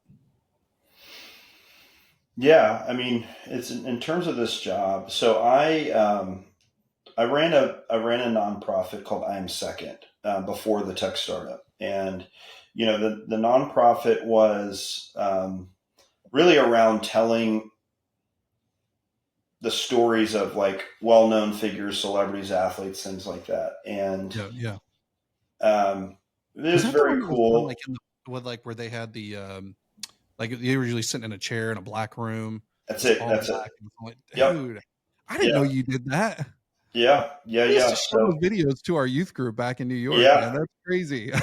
Yeah, I mean, it's in terms of this job. So I ran a nonprofit called I Am Second before the tech startup, and the nonprofit was really around telling the stories of like well known figures, celebrities, athletes, things like that, and Yeah, yeah. it Was was that the very one that was done like cool. where they had the like they were usually sitting in a chair in a black room, That's just it. all That's it. black, and it's like, Yep. dude, I didn't know Yeah. you did that. Yeah. Yeah. We used Yeah. to show those So videos to our youth group back in New York, man. yeah. That's crazy.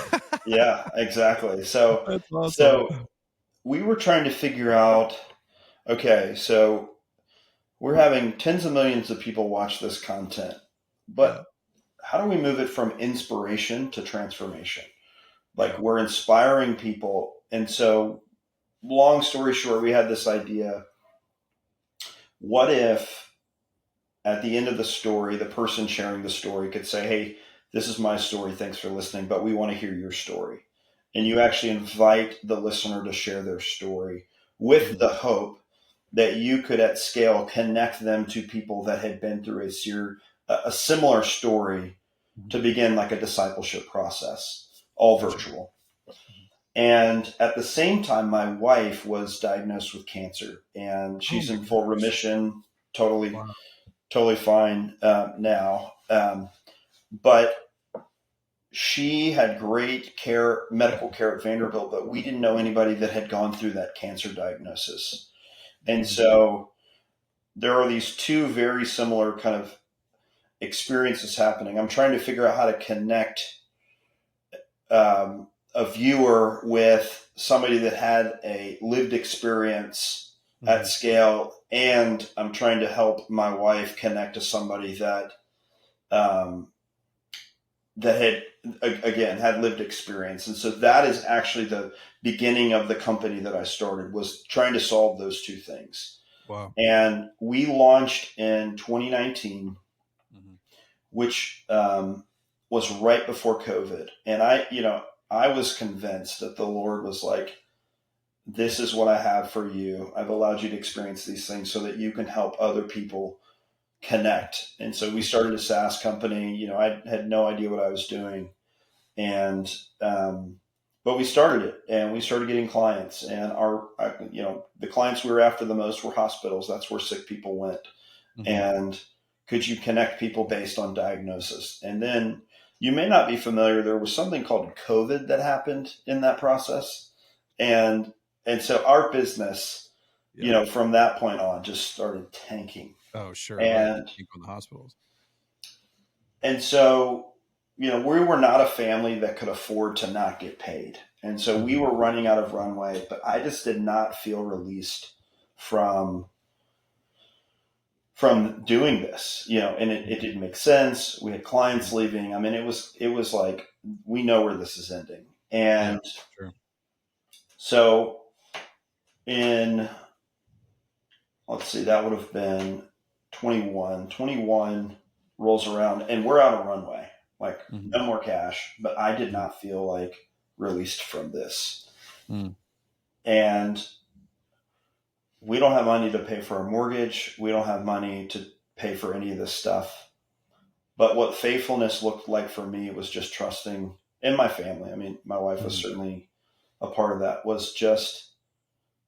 Yeah. Exactly. So That's awesome. so we were trying to figure out. Okay, so we're having tens of millions of people watch this content, Yeah. but how do we move it from inspiration to transformation? Like Yeah. we're inspiring people. And so, long story short, we had this idea. What if at the end of the story, the person sharing the story could say, "Hey, this is my story. Thanks for listening, but we want to hear your story." And you Mhm. actually invite the listener to share their story with Mhm. the hope that you could at scale connect them to people that had been through a similar story Mhm. to begin like a discipleship process, all Gotcha. virtual. Mhm. And at the same time, my wife was diagnosed with cancer, and Oh she's my in full gosh. remission, totally, Wow. totally fine now. But she had great care, medical care at Vanderbilt, but we didn't know anybody that had gone through that cancer diagnosis. And Mhm. so there are these two very similar kind of experiences happening. I'm trying to figure out how to connect a viewer with somebody that had a lived experience at Mhm. scale, and I'm trying to help my wife connect to somebody um, that had again had lived experience. And so that is actually the beginning of the company that I started, was trying to solve those two things. Wow. And we launched in 2019, Mhm. which was right before COVID. And I was convinced that the Lord was like, this is what I have for you. I've allowed you to experience these things so that you can help other people connect. And so we started a SaaS company. I had no idea what I was doing. And, but we started it and we started getting clients, and the clients we were after the most were hospitals. That's where sick people went. Mhm. And could you connect people based on diagnosis? And then you may not be familiar, there was something called COVID that happened in that process. And And so our business, Yeah. from that point on just started tanking. Oh, sure. Right. You And think on the hospitals. and so, we were not a family that could afford to not get paid. And so we Mhm. were running out of runway, but I just did not feel released from doing this, and it didn't make sense. We had clients Mhm. leaving. I mean, it was like, we know where this is ending. Yeah. And Sure. so in, let's see, that would have been 21 rolls around and we're out of runway, like Mhm. no more cash, but I did Mhm. not feel like released from this. Mm. And we don't have money to pay for our mortgage. We don't have money to pay for any of this stuff. But what faithfulness looked like for me was just trusting in my family. I mean, my wife was Mhm. certainly a part of that, was just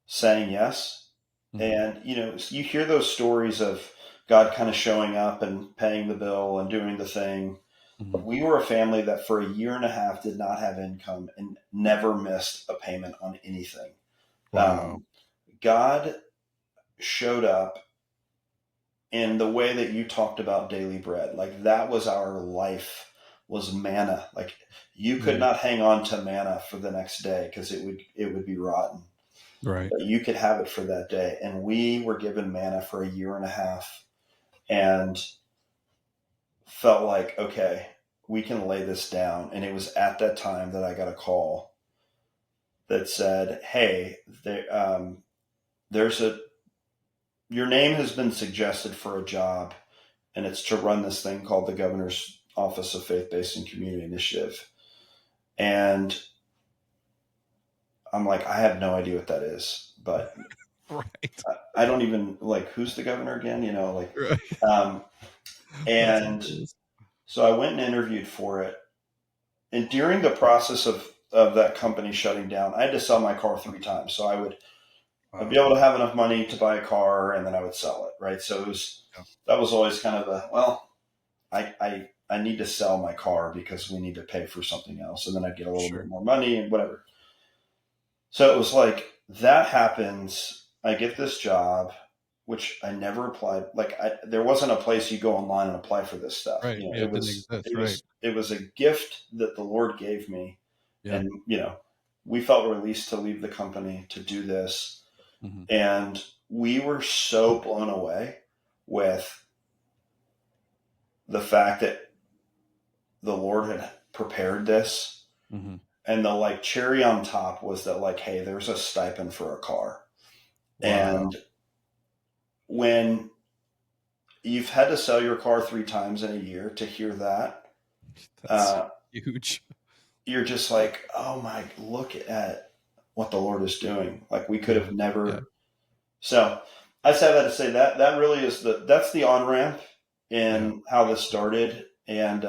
saying yes. Mhm. And, you hear those stories of God kind of showing up and paying the bill and doing the thing. Mhm. We were a family that for a year and a half did not have income and never missed a payment on anything. Wow. Um, God showed up in the way that you talked about daily bread. Like that was our life, was manna. Like you could Mm. not hang on to manna for the next day because it would be rotten. Right. But you could have it for that day. And we were given manna for a year and a half and felt like, okay, we can lay this down. And it was at that time that I got a call that said, hey, there's your name has been suggested for a job, and it's to run this thing called the Governor's Office of Faith-Based and Community Initiative. And I'm like, I have no idea what that is, but Right. I don't even like, who's the governor again? Right. Um, That's and hilarious. so I went and interviewed for it. And during the process of that company shutting down, I had to sell my car 3 times. So I'd be Wow. able to have enough money to buy a car and then I would sell it. Right. So Yeah. that was always kind of well, I need to sell my car because we need to pay for something else. And then I'd get a little bit Sure. more money and whatever. So it was like that happens. I get this job, which I never applied. Like there wasn't a place you go online and apply for this stuff. Right. Yeah. It It didn't was exist. it Right. was it was a gift that the Lord gave me, Yeah. and we felt released to leave the company to do this, Mhm. and we were so blown away with the fact that the Lord had prepared this. Mhm. And the like cherry on top was that like, hey, there's a stipend for a car. Wow. And when you've had to sell your car 3 times in a year to hear that, That's uh, huge. you're just like, oh my, look at what the Lord is doing. Like we could Yeah. have Yeah. never. So I say that to say that really is that's the on ramp Yeah. in how this started, and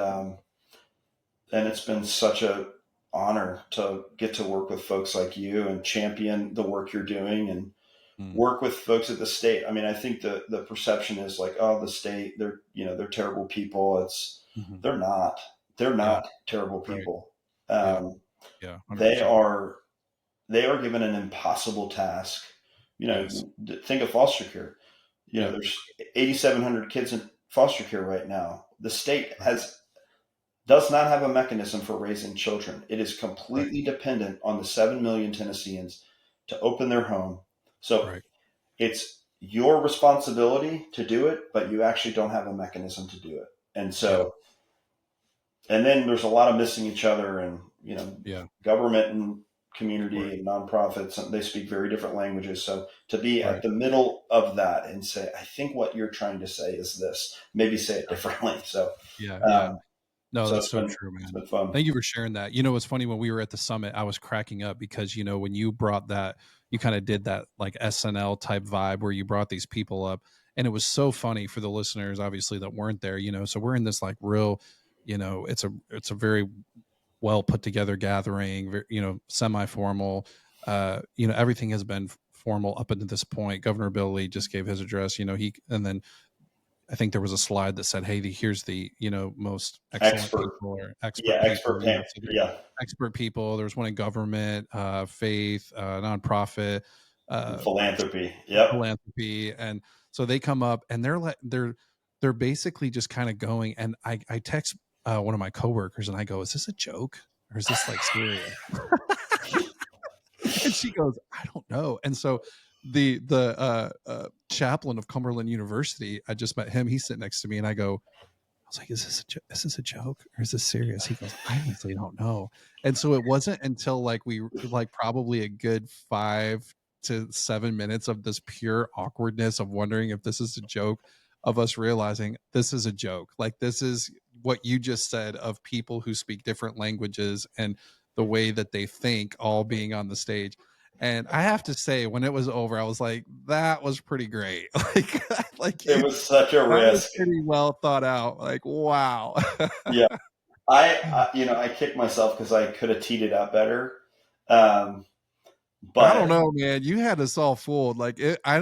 it's been such a honor to get to work with folks like you and champion the work you're doing and Mm. work with folks at the state. I mean, I think the perception is like, oh, the state, they're terrible people. Mhm. They're not. They're Yeah. not terrible Right. people. Yeah. Um, Yeah. they 100%. are they are given an impossible task. Yes. Think of foster care. Yep. There's 8,700 kids in foster care right now. The state Right. does not have a mechanism for raising children. It is Right. completely dependent on the 7 million Tennesseans to open their home. So Right. it's your responsibility to do it, but you actually don't have a mechanism to do it. And Yeah. so, and then there's a lot of missing each other, and Yeah. government and community Right. and nonprofits, and they speak very different languages. So to be at Right. the middle of that and say, I think what you're trying to say is this, maybe say it Yeah. differently. So, Yeah. Yeah. um, No, so that's so true, it's man. been fun. Thank you for sharing that. It's funny when we were at the summit, I was cracking up because, when you brought that, you kind of did that like SNL type vibe where you brought these people up. And it was so funny for the listeners, obviously, that weren't there, So we're in this like real, it's a very well put together gathering, semi formal. Everything has been formal up until this point. Governor Bill Lee just gave his address, and then I think there was a slide that said, "Hey, here's the most excellent Expert. people or Yeah. expert people." Expert. So Yeah. expert people. There was one in government, faith, nonprofit, uh, Philanthropy. Yep. philanthropy, and so they come up and they're basically just kind of going. And I text one of my coworkers and I go, "Is this a joke or is this like serious?" And she goes, "I don't know." And so the chaplain of Cumberland University, I just met him. He's sitting next to me, and I was like, is this a joke or is this serious? He goes, I honestly don't know. And so it wasn't until like probably a good 5 to 7 minutes of this pure awkwardness of wondering if this is a joke, of us realizing this is a joke. Like, this is what you just said, of people who speak different languages and the way that they think all being on the stage. And I have to say, when it was over, I was like, that was pretty great. Like It you, was such a that was risk. pretty well thought out. Like, wow. Yeah. I kicked myself because I could have teed it up better. Um, I don't but know, man. You had us all fooled. Like, I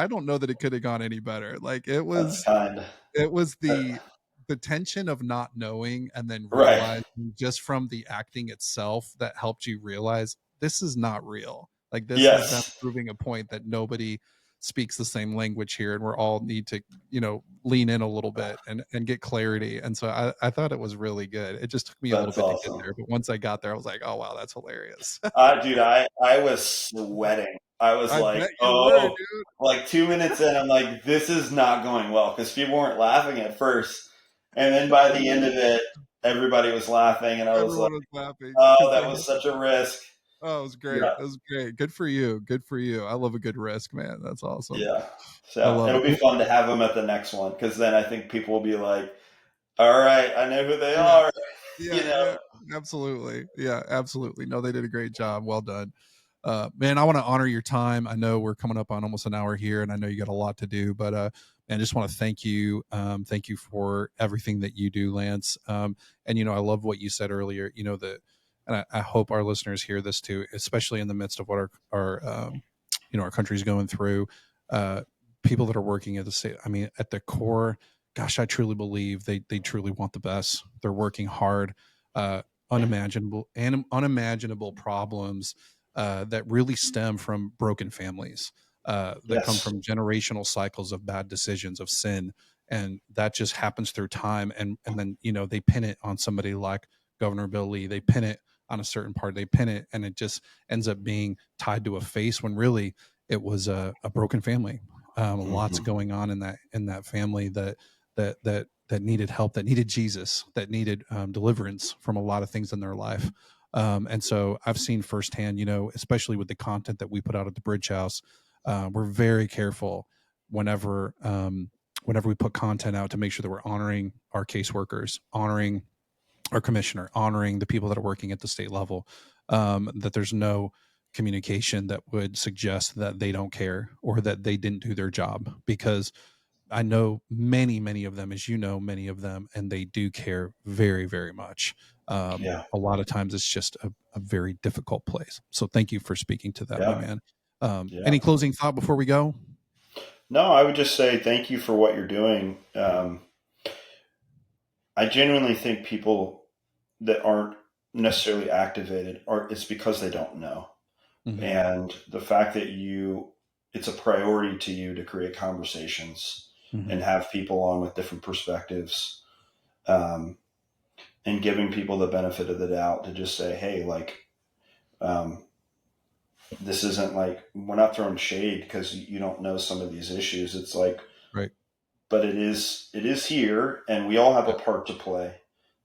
don't know that it could have gone any better. Like, it that's was kind. it was Uh, the tension of not knowing and then right. realizing just from the acting itself that helped you realize this is not real. Like, this is them Yes. proving a point that nobody speaks the same language here, and we're all need to lean in a little bit and get clarity. And so I thought it was really good. It just took me a little That's bit to get awesome. there, but once I got there, I was like, oh wow, that's hilarious. Dude, I was sweating. I was I like, bet you were, oh, dude. like 2 minutes in, I'm like, this is not going well because people weren't laughing at first. And then by the end of it, everybody was laughing. And I was like, Everyone was laughing oh, because that they was such a risk. oh, it was great. Yeah. It was great. Good for you. Good for you. I love a good risk, man. That's awesome. Yeah. I So love it. it'll be fun to have them at the next one because then I think people will be like, all right, I know who they Yeah. are. You Yeah, know, yeah, absolutely. Yeah, absolutely. No, they did a great job. Well done. Man, I want to honor your time. I know we're coming up on almost an hour here, and I know you got a lot to do, but man, I just want to thank you. Thank you for everything that you do, Lance. And I love what you said earlier. And I hope our listeners hear this too, especially in the midst of what our country's going through. Uh, People that are working at the state. I mean, at the core, gosh, I truly believe they truly want the best. They're working hard, uh, unimaginable problems that really stem from broken families, that come yes. from generational cycles of bad decisions, of sin, and that just happens through time. And then they pin it on somebody like Governor Bill Lee. They pin it on a certain part. They pin it, and it just ends up being tied to a face when really it was a broken family. Lots Mm-hmm. going on in that family that needed help, that needed Jesus, that needed deliverance from a lot of things in their life. And so I've seen firsthand, especially with the content that we put out at the Bridge House, we're very careful whenever whenever we put content out to make sure that we're honoring our caseworkers, honoring our commissioner, honoring the people that are working at the state level, that there's no communication that would suggest that they don't care or that they didn't do their job, because I know many, many of them, as you know, many of them, and they do care very, very much. Yeah. A lot of times it's just a very difficult place. So thank you for speaking to that, my Yeah. man. Yeah. Any closing thought before we go? No, I would just say thank you for what you're doing. I genuinely think people that aren't necessarily activated are it's because they don't know. Hmm. And the fact that it's a priority to you to create conversations Hmm. and have people on with different perspectives, um, and giving people the benefit of the doubt to just say, hey, like, um, this isn't like we're not throwing shade because you don't know some of these issues. It's like, Right. but it is here, and we all have a Yeah. part to play.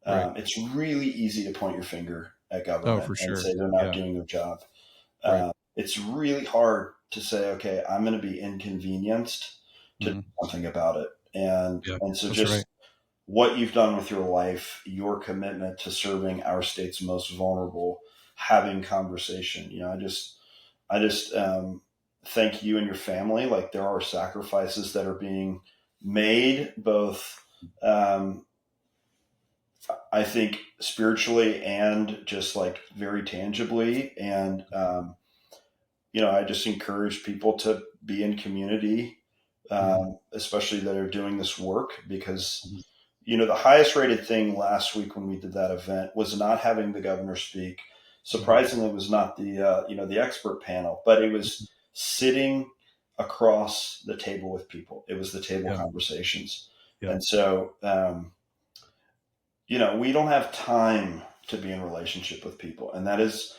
Right. It's really easy to point your finger at Oh, government for and sure. say they're not Yeah. doing their job. Right. It's really hard to say, okay, I'm going to be inconvenienced to do Hmm. something about it, Yeah. and so That's right. just what you've done with your life, your commitment to serving our state's most vulnerable, having conversation. I just thank you and your family. Like, there are sacrifices that are being made, both, um, I think, spiritually and just like very tangibly. And I just encourage people to be in community, especially that are doing this work, because Mhm. the highest rated thing last week when we did that event was not having the governor speak. Mhm. Surprisingly, it was not the expert panel, but it Mhm. was sitting across the table with people. It was the table Yeah. conversations. Yeah. And so we don't have time to be in relationship with people, and that is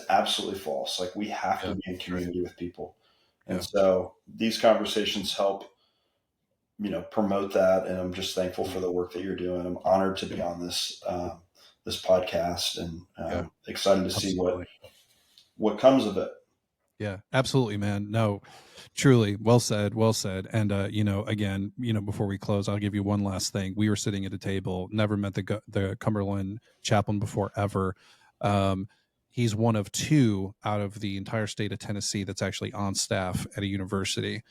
absolutely false. Like, we have to Yeah. be in Right. community with people. And Yeah. so these conversations help promote that, and I'm just thankful Mhm. for the work that you're doing. I'm honored to Yeah. be on this podcast, and Yeah. excited to see what Absolutely. what comes of it. Yeah, absolutely, man. No, truly, well said, well said. And again, before we close, I'll give you one last thing. We were sitting at a table, never met the Cumberland chaplain before ever. Um, he's one of two out of the entire state of Tennessee that's actually on staff at a university.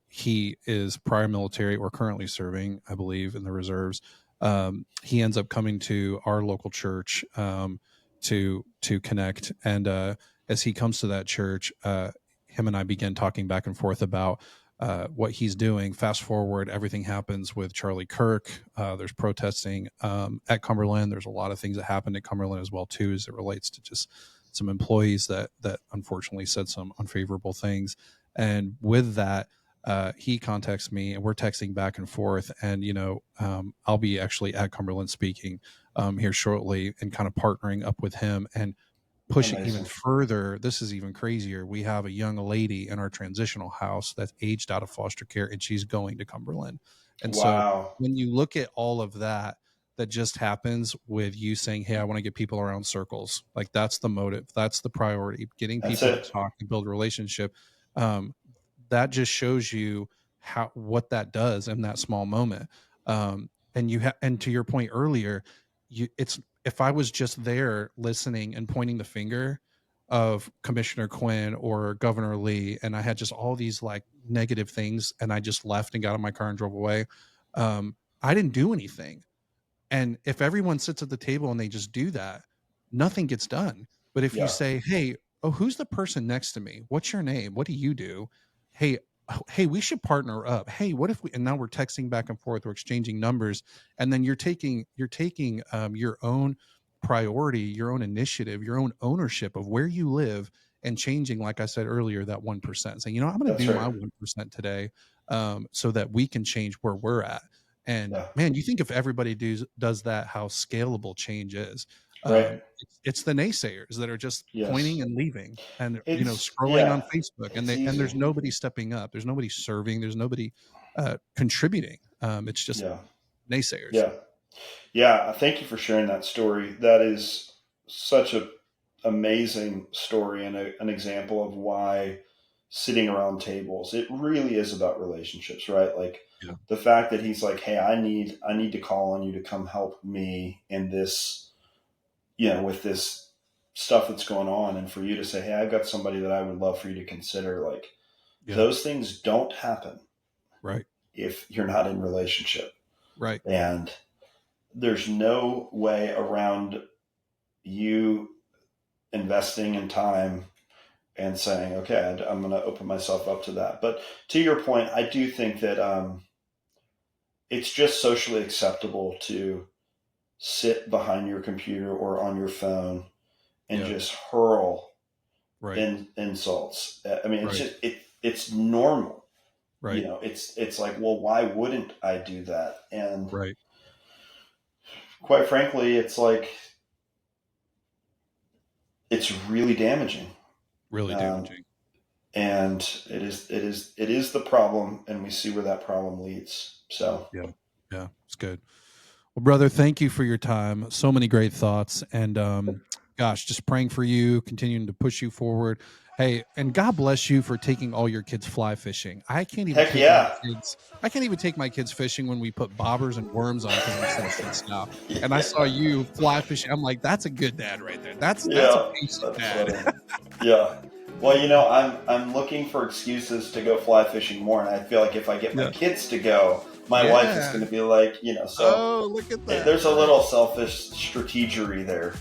He is prior military or currently serving, I believe, in the reserves. He ends up coming to our local church to connect, and as he comes to that church, him and I begin talking back and forth about what he's doing. Fast forward, everything happens with Charlie Kirk. There's protesting at Cumberland. There's a lot of things that happened at Cumberland as well too, as it relates to just some employees that unfortunately said some unfavorable things. And with that, he contacts me, and we're texting back and forth. And I'll be actually at Cumberland speaking here shortly, and kind of partnering up with him and push it even Amazing. further. This is even crazier. We have a young lady in our transitional house that's aged out of foster care, and she's going to Cumberland. And so Wow. when you look at all of that, that just happens with you saying, hey, I want to get people around circles. Like, that's the motive. That's the priority, getting That's people to it. talk and build a relationship. Um, that just shows you what that does in that small moment. And to your point earlier, it's, if I was just there listening and pointing the finger of Commissioner Quinn or Governor Lee, and I had just all these like negative things, and I just left and got in my car and drove away, I didn't do anything. And if everyone sits at the table and they just do that, nothing gets done. But if you Yeah, say, hey, oh, who's the person next to me? What's your name? What do you do? Hey, hey, we should partner up. Hey, what if we, and now we're texting back and forth, we're exchanging numbers, and then you're taking your own priority, your own initiative, your own ownership of where you live, and changing, like I said earlier, that 1%, saying, I'm going to that's do right. my 1% today, so that we can change where we're at. And Yeah, man, you think if everybody does that, how scalable change is. right. It's the naysayers that are just pointing Yes. and leaving, and scrolling on Yeah, Facebook, and it's there's easy. nobody stepping up. There's nobody serving. There's nobody contributing. It's just Yeah, naysayers. yeah, yeah. Thank you for sharing that story. That is such a amazing story, and an example of why sitting around tables, it really is about relationships, right? Like, Yeah, the fact that he's like, hey, I need to call on you to come help me in this, with this stuff that's going on, and for you to say, hey, I've got somebody that I would love for you to consider. Like, yeah, those things don't happen right, if you're not in relationship. right, And there's no way around you investing in time and saying, okay, I'm going to open myself up to that. But to your point, I do think that it's just socially acceptable to sit behind your computer or on your phone and yeah, just hurl right, insults. I mean, it's right, just it's normal. right, It's like, well, why wouldn't I do that? And right. quite frankly, it's like, it's really damaging. Really Um, damaging. and it is the problem, and we see where that problem leads. So Yeah, yeah, it's good. Well, brother, thank you for your time. So many great thoughts. And gosh, just praying for you, continuing to push you forward. Hey, and God bless you for taking all your kids fly fishing. heck yeah. I can't even take my kids fishing when we put bobbers and worms on because I'm so stressed out. And I saw Yeah, you fly fishing. I'm like, that's a good dad right there. That's a yeah, patient that's dad. funny. Yeah. Well, I'm looking for excuses to go fly fishing more, and I feel like if I get my Yeah. kids to go, my wife is Yeah. going to be like, so Oh, look at that. there's a little selfish strategery there.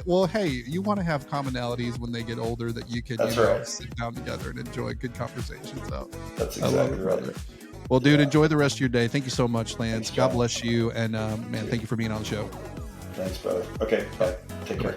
Well, hey, you want to have commonalities when they get older that you can, That's right. sit down together and enjoy good conversations. So That's I love exactly it, right. brother. Well, dude, Yeah. enjoy the rest of your day. Thank you so much, Lance. Thanks, God John. bless you. And man, thank you for being on the show. Thanks, brother. Okay, bye. Take Bye-bye. care.